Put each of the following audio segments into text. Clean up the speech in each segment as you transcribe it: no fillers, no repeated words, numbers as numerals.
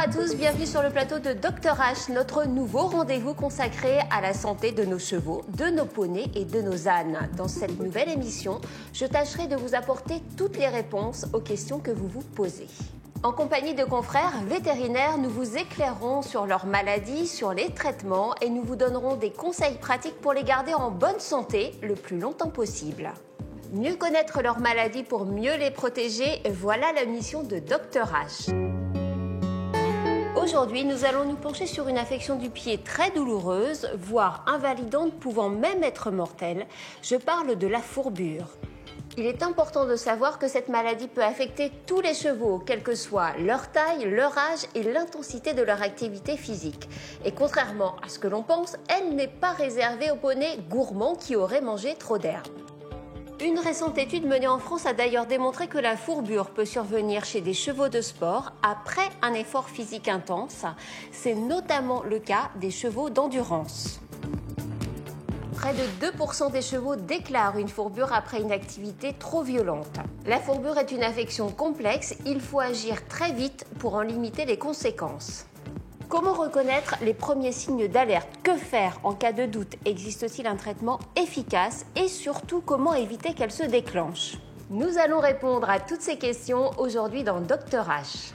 à tous, bienvenue sur le plateau de Dr H, notre nouveau rendez-vous consacré à la santé de nos chevaux, de nos poneys et de nos ânes. Dans cette nouvelle émission, je tâcherai de vous apporter toutes les réponses aux questions que vous vous posez. En compagnie de confrères vétérinaires, nous vous éclairerons sur leurs maladies, sur les traitements et nous vous donnerons des conseils pratiques pour les garder en bonne santé le plus longtemps possible. Mieux connaître leurs maladies pour mieux les protéger, voilà la mission de Dr H. Aujourd'hui, nous allons nous pencher sur une affection du pied très douloureuse, voire invalidante, pouvant même être mortelle. Je parle de la fourbure. Il est important de savoir que cette maladie peut affecter tous les chevaux, quelle que soit leur taille, leur âge et l'intensité de leur activité physique. Et contrairement à ce que l'on pense, elle n'est pas réservée aux poneys gourmands qui auraient mangé trop d'herbe. Une récente étude menée en France a d'ailleurs démontré que la fourbure peut survenir chez des chevaux de sport après un effort physique intense. C'est notamment le cas des chevaux d'endurance. Près de 2% des chevaux déclarent une fourbure après une activité trop violente. La fourbure est une affection complexe, il faut agir très vite pour en limiter les conséquences. Comment reconnaître les premiers signes d'alerte? Que faire en cas de doute? Existe-t-il un traitement efficace? Et surtout, comment éviter qu'elle se déclenche? Nous allons répondre à toutes ces questions aujourd'hui dans Dr H.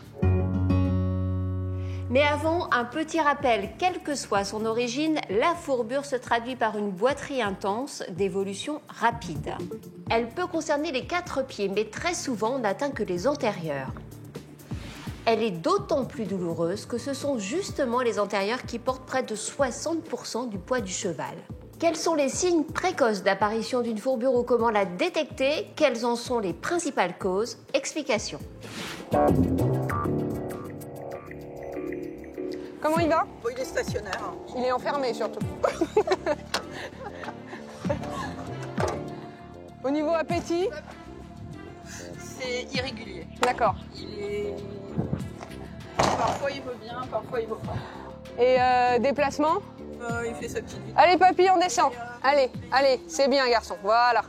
Mais avant, un petit rappel, quelle que soit son origine, la fourbure se traduit par une boiterie intense d'évolution rapide. Elle peut concerner les 4 pieds, mais très souvent n'atteint que les antérieurs. Elle est d'autant plus douloureuse que ce sont justement les antérieurs qui portent près de 60% du poids du cheval. Quels sont les signes précoces d'apparition d'une fourbure ou comment la détecter? Quelles en sont les principales causes? Explication. Comment il va? Oh, il est stationnaire. Il est enfermé surtout. Au niveau appétit? C'est irrégulier. D'accord. Parfois il veut bien, parfois il veut pas. Et déplacement? Il fait sa petite vie. Allez papy, on descend. Allez, c'est bien garçon. Voilà.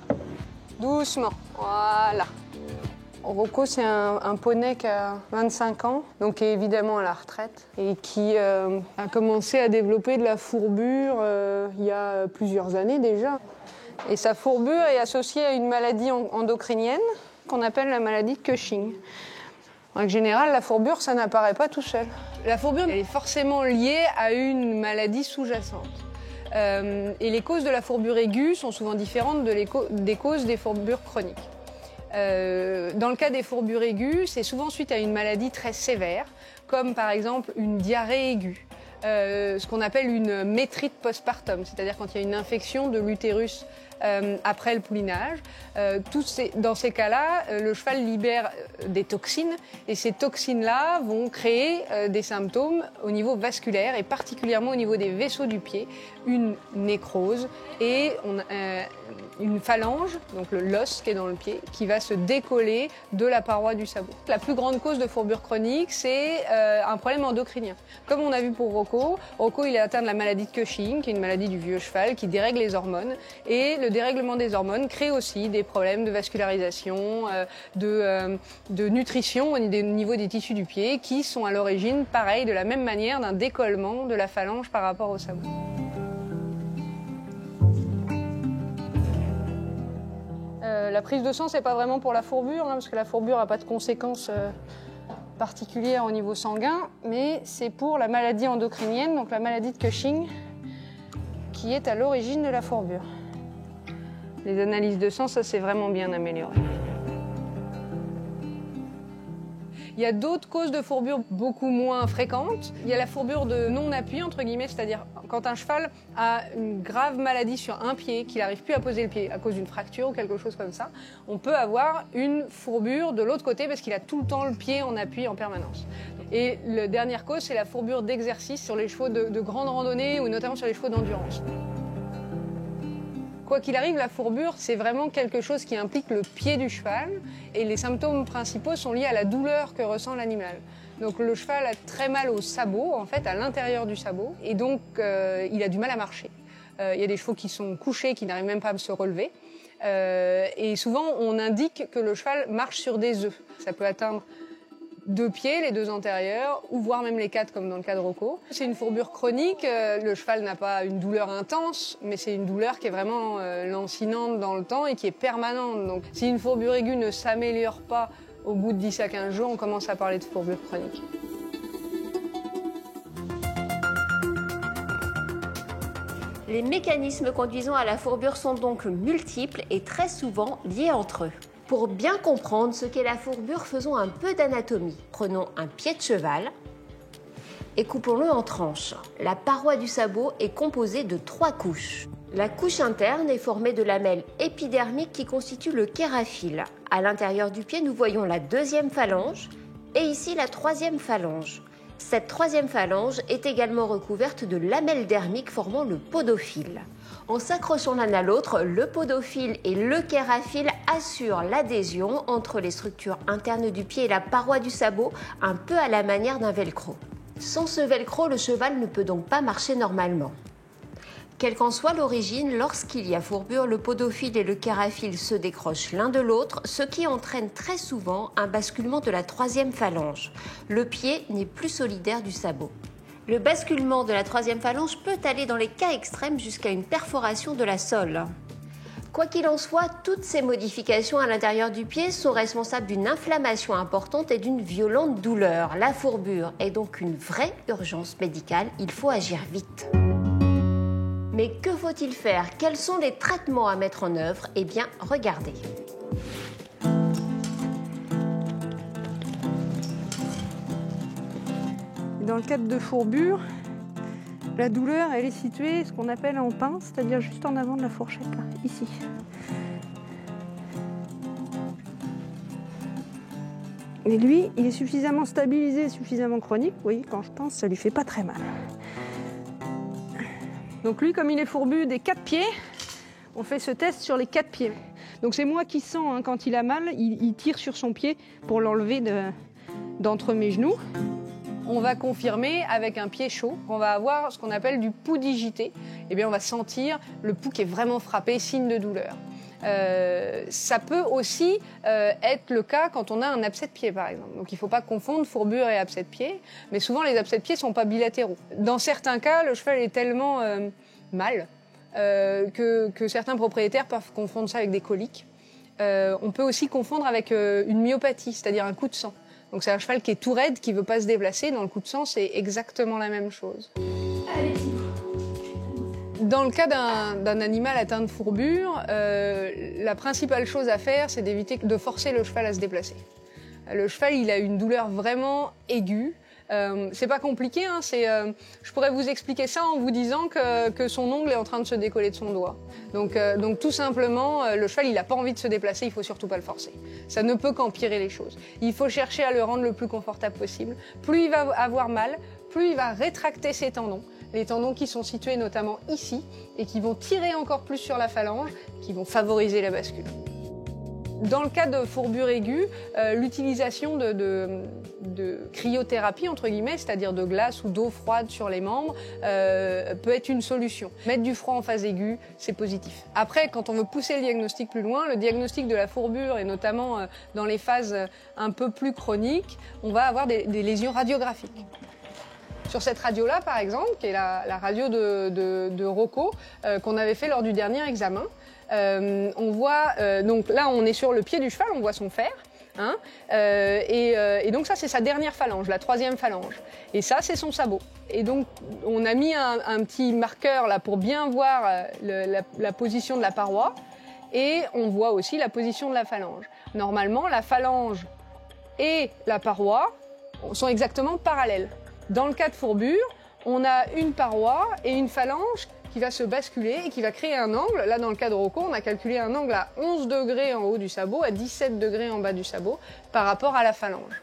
Doucement. Voilà. Rocco, c'est un poney qui a 25 ans, donc qui est évidemment à la retraite et qui a commencé à développer de la fourbure il y a plusieurs années déjà. Et sa fourbure est associée à une maladie endocrinienne qu'on appelle la maladie de Cushing. En règle générale, la fourbure, ça n'apparaît pas tout seul. La fourbure elle est forcément liée à une maladie sous-jacente. Et les causes de la fourbure aiguë sont souvent différentes des causes des fourbures chroniques. Dans le cas des fourbures aiguës, c'est souvent suite à une maladie très sévère, comme par exemple une diarrhée aiguë, ce qu'on appelle une métrite postpartum, c'est-à-dire quand il y a une infection de l'utérus après le poulinage. Dans ces cas-là, le cheval libère des toxines et ces toxines-là vont créer des symptômes au niveau vasculaire et particulièrement au niveau des vaisseaux du pied, une nécrose et une phalange, donc l'os qui est dans le pied, qui va se décoller de la paroi du sabot. La plus grande cause de fourbure chronique, c'est un problème endocrinien. Comme on a vu pour Rocco, il est atteint de la maladie de Cushing, qui est une maladie du vieux cheval qui dérègle les hormones. Et le dérèglement des hormones crée aussi des problèmes de vascularisation, de nutrition au niveau des tissus du pied, qui sont à l'origine, pareil, de la même manière, d'un décollement de la phalange par rapport au sabot. La prise de sang, c'est pas vraiment pour la fourbure, parce que la fourbure n'a pas de conséquences particulières au niveau sanguin, mais c'est pour la maladie endocrinienne, donc la maladie de Cushing, qui est à l'origine de la fourbure. Les analyses de sang, ça s'est vraiment bien amélioré. Il y a d'autres causes de fourbure beaucoup moins fréquentes. Il y a la fourbure de non-appui, entre guillemets, c'est-à-dire quand un cheval a une grave maladie sur un pied, qu'il n'arrive plus à poser le pied à cause d'une fracture ou quelque chose comme ça, on peut avoir une fourbure de l'autre côté parce qu'il a tout le temps le pied en appui en permanence. Et la dernière cause, c'est la fourbure d'exercice sur les chevaux de grande randonnée ou notamment sur les chevaux d'endurance. Quoi qu'il arrive, la fourbure, c'est vraiment quelque chose qui implique le pied du cheval et les symptômes principaux sont liés à la douleur que ressent l'animal. Donc le cheval a très mal au sabot, en fait, à l'intérieur du sabot, et donc il a du mal à marcher. Il y a des chevaux qui sont couchés, qui n'arrivent même pas à se relever. Et souvent, on indique que le cheval marche sur des œufs. Ça peut atteindre 2 pieds, les 2 antérieurs, ou voire même les 4 comme dans le cas de Rocco. C'est une fourbure chronique, le cheval n'a pas une douleur intense, mais c'est une douleur qui est vraiment lancinante dans le temps et qui est permanente. Donc si une fourbure aiguë ne s'améliore pas au bout de 10 à 15 jours, on commence à parler de fourbure chronique. Les mécanismes conduisant à la fourbure sont donc multiples et très souvent liés entre eux. Pour bien comprendre ce qu'est la fourbure, faisons un peu d'anatomie. Prenons un pied de cheval et coupons-le en tranches. La paroi du sabot est composée de 3 couches. La couche interne est formée de lamelles épidermiques qui constituent le kéraphile. À l'intérieur du pied, nous voyons la 2e phalange et ici la 3e phalange. Cette 3e phalange est également recouverte de lamelles dermiques formant le podophile. En s'accrochant l'un à l'autre, le podophile et le kéraphile assurent l'adhésion entre les structures internes du pied et la paroi du sabot, un peu à la manière d'un velcro. Sans ce velcro, le cheval ne peut donc pas marcher normalement. Quelle qu'en soit l'origine, lorsqu'il y a fourbure, le podophile et le kéraphile se décrochent l'un de l'autre, ce qui entraîne très souvent un basculement de la 3e phalange. Le pied n'est plus solidaire du sabot. Le basculement de la 3e phalange peut aller dans les cas extrêmes jusqu'à une perforation de la sole. Quoi qu'il en soit, toutes ces modifications à l'intérieur du pied sont responsables d'une inflammation importante et d'une violente douleur. La fourbure est donc une vraie urgence médicale, il faut agir vite. Mais que faut-il faire? Quels sont les traitements à mettre en œuvre? Eh bien, regardez. Dans le cadre de fourbure, la douleur, elle est située ce qu'on appelle en pince, c'est-à-dire juste en avant de la fourchette, là, ici. Et lui, il est suffisamment stabilisé, suffisamment chronique. Vous voyez, quand je pense, ça lui fait pas très mal. Donc lui, comme il est fourbu des 4 pieds, on fait ce test sur les 4 pieds. Donc c'est moi qui sens, hein, quand il a mal, il tire sur son pied pour l'enlever d'entre mes genoux. On va confirmer avec un pied chaud. On va avoir ce qu'on appelle du pouls digité. Eh bien, on va sentir le pouls qui est vraiment frappé, signe de douleur. Ça peut aussi être le cas quand on a un abcès de pied, par exemple. Donc il ne faut pas confondre fourbure et abcès de pied, mais souvent les abcès de pied ne sont pas bilatéraux. Dans certains cas, le cheval est tellement mal que certains propriétaires peuvent confondre ça avec des coliques. On peut aussi confondre avec une myopathie, c'est-à-dire un coup de sang. Donc c'est un cheval qui est tout raide, qui ne veut pas se déplacer. Dans le coup de sang, c'est exactement la même chose. Dans le cas d'un animal atteint de fourbure, la principale chose à faire, c'est d'éviter de forcer le cheval à se déplacer. Le cheval, il a une douleur vraiment aiguë. C'est pas compliqué, hein, je pourrais vous expliquer ça en vous disant que son ongle est en train de se décoller de son doigt. Donc tout simplement, le cheval, il n'a pas envie de se déplacer, il faut surtout pas le forcer. Ça ne peut qu'empirer les choses. Il faut chercher à le rendre le plus confortable possible. Plus il va avoir mal, plus il va rétracter ses tendons. Les tendons qui sont situés notamment ici et qui vont tirer encore plus sur la phalange, qui vont favoriser la bascule. Dans le cas de fourbure aiguë, l'utilisation de cryothérapie, entre guillemets, c'est-à-dire de glace ou d'eau froide sur les membres, peut être une solution. Mettre du froid en phase aiguë, c'est positif. Après, quand on veut pousser le diagnostic plus loin, le diagnostic de la fourbure, et notamment dans les phases un peu plus chroniques, on va avoir des lésions radiographiques. Sur cette radio-là, par exemple, qui est la radio de Rocco, qu'on avait fait lors du dernier examen, on voit, donc là on est sur le pied du cheval, on voit son fer, hein, et donc ça c'est sa dernière phalange, la 3e phalange, et ça c'est son sabot. Et donc on a mis un petit marqueur là pour bien voir la position de la paroi, et on voit aussi la position de la phalange. Normalement la phalange et la paroi sont exactement parallèles. Dans le cas de fourbure, on a une paroi et une phalange qui va se basculer et qui va créer un angle. Là, dans le cas de Rocco, on a calculé un angle à 11 degrés en haut du sabot, à 17 degrés en bas du sabot, par rapport à la phalange.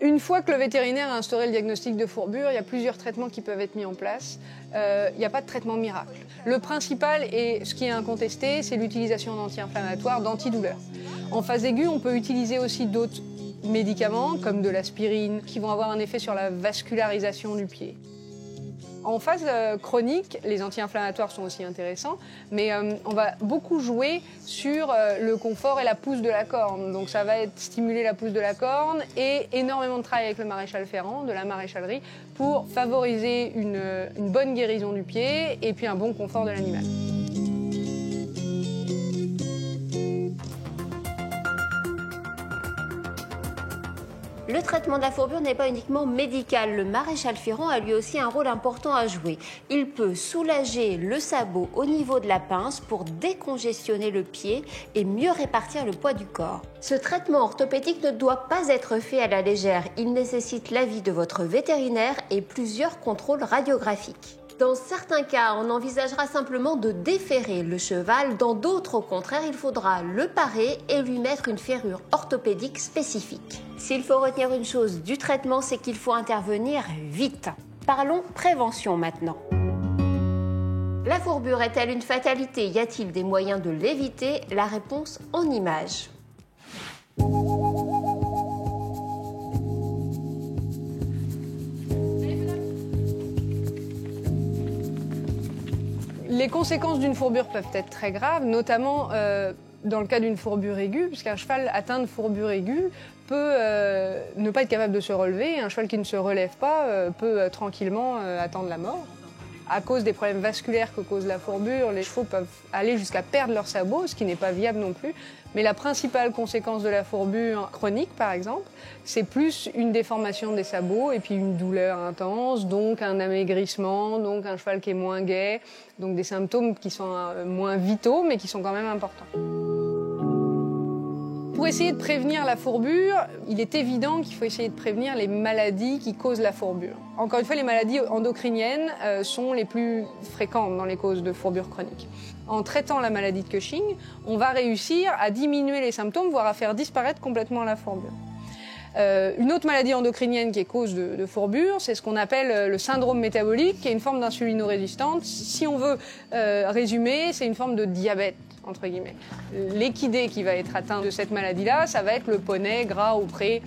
Une fois que le vétérinaire a instauré le diagnostic de fourbure, il y a plusieurs traitements qui peuvent être mis en place. Il n'y a pas de traitement miracle. Le principal, et ce qui est incontesté, c'est l'utilisation d'anti-inflammatoires, d'antidouleurs. En phase aiguë, on peut utiliser aussi d'autres médicaments, comme de l'aspirine, qui vont avoir un effet sur la vascularisation du pied. En phase chronique, les anti-inflammatoires sont aussi intéressants, mais on va beaucoup jouer sur le confort et la pousse de la corne. Donc ça va être stimuler la pousse de la corne et énormément de travail avec le maréchal ferrant, de la maréchalerie, pour favoriser une bonne guérison du pied et puis un bon confort de l'animal. Le traitement de la fourbure n'est pas uniquement médical. Le maréchal ferrant a lui aussi un rôle important à jouer. Il peut soulager le sabot au niveau de la pince pour décongestionner le pied et mieux répartir le poids du corps. Ce traitement orthopédique ne doit pas être fait à la légère. Il nécessite l'avis de votre vétérinaire et plusieurs contrôles radiographiques. Dans certains cas, on envisagera simplement de déferrer le cheval. Dans d'autres, au contraire, il faudra le parer et lui mettre une ferrure orthopédique spécifique. S'il faut retenir une chose du traitement, c'est qu'il faut intervenir vite. Parlons prévention maintenant. La fourbure est-elle une fatalité? Y a-t-il des moyens de l'éviter? La réponse en images. Les conséquences d'une fourbure peuvent être très graves, notamment dans le cas d'une fourbure aiguë, puisqu'un cheval atteint de fourbure aiguë peut ne pas être capable de se relever. Un cheval qui ne se relève pas peut tranquillement attendre la mort. À cause des problèmes vasculaires que cause la fourbure, les chevaux peuvent aller jusqu'à perdre leur sabot, ce qui n'est pas viable non plus. Mais la principale conséquence de la fourbure chronique, par exemple, c'est plus une déformation des sabots et puis une douleur intense, donc un amaigrissement, donc un cheval qui est moins gai, donc des symptômes qui sont moins vitaux, mais qui sont quand même importants. Pour essayer de prévenir la fourbure, il est évident qu'il faut essayer de prévenir les maladies qui causent la fourbure. Encore une fois, les maladies endocriniennes sont les plus fréquentes dans les causes de fourbure chronique. En traitant la maladie de Cushing, on va réussir à diminuer les symptômes, voire à faire disparaître complètement la fourbure. Une autre maladie endocrinienne qui est cause de fourbure, c'est ce qu'on appelle le syndrome métabolique, qui est une forme d'insulinorésistance. Si on veut résumer, c'est une forme de diabète, entre guillemets. L'équidé qui va être atteint de cette maladie-là, ça va être le poney gras ou pré,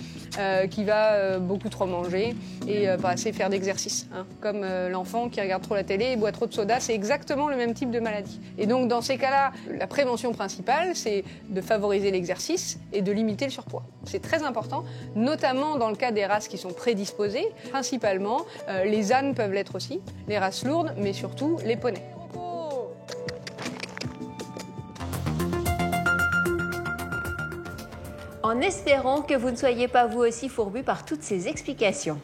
qui va beaucoup trop manger et pas assez faire d'exercice. Hein. Comme l'enfant qui regarde trop la télé et boit trop de soda, c'est exactement le même type de maladie. Et donc dans ces cas-là, la prévention principale, c'est de favoriser l'exercice et de limiter le surpoids. C'est très important, notamment dans le cas des races qui sont prédisposées. Principalement, les ânes peuvent l'être aussi, les races lourdes, mais surtout les poneys. En espérant que vous ne soyez pas vous aussi fourbu par toutes ces explications.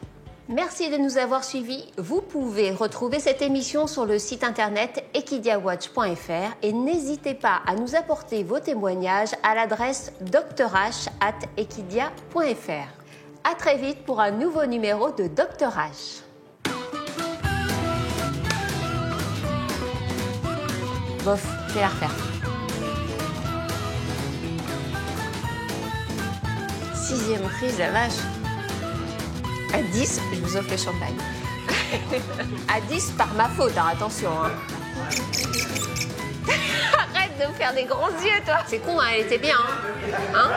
Merci de nous avoir suivis. Vous pouvez retrouver cette émission sur le site internet equidiawatch.fr et n'hésitez pas à nous apporter vos témoignages à l'adresse drh@equidia.fr. À très vite pour un nouveau numéro de Dr H. Bof, je vais la refaire. 6e prise, la vache. À 10, je vous offre le champagne. À 10 par ma faute, hein, attention. Hein. Arrête de me faire des grands yeux, toi. C'est con, hein, elle était bien. Hein,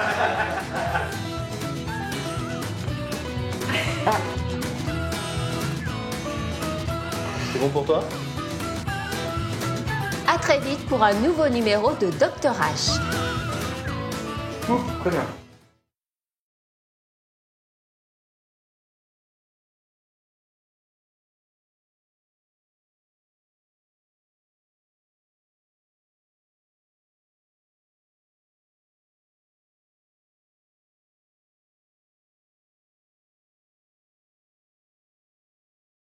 C'est bon pour toi? À très vite pour un nouveau numéro de Dr H. Très bien.